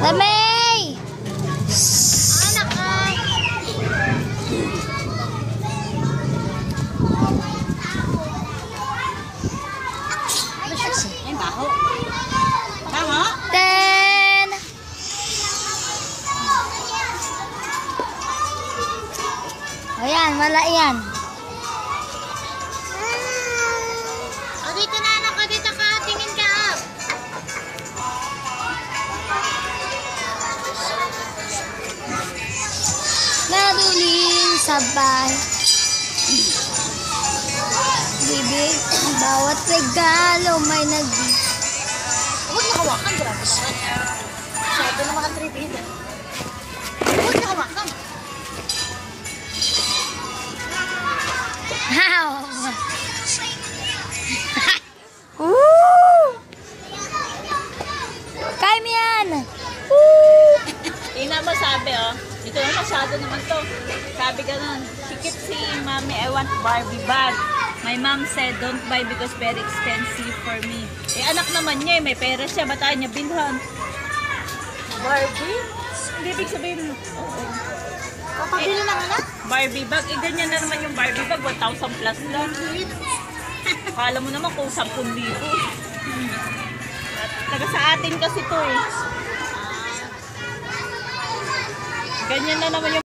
Lamay! Anak ka. Ay, baho. Baho? 10! Ayan, wala yan. O, dito na anak ko. Dito ka. Tingin ka up. Naruling sabay. Bibig, bawat regalo may Huwag na hawakan. Grabe naman. Masyado na makatribid. Huwag na hawakan. Wow! Woo! Kaya mo yan! Woo! Tingnan mo sabi ito na masyado naman to. Sabi ganun, sikip si mommy, I want Barbie bag. My mom said don't buy because very expensive for me. Eh anak naman niya may pera siya, ba't ayaw niya bilhan? Barbie? Hindi ibig sabihin, oo. Kapabili lang anak. Barbie bag, ganyan na naman yung Barbie bag, 1,000 plus lang. Akala mo naman kung 10,000. Taga sa atin kasi to eh. Ganyan na naman yung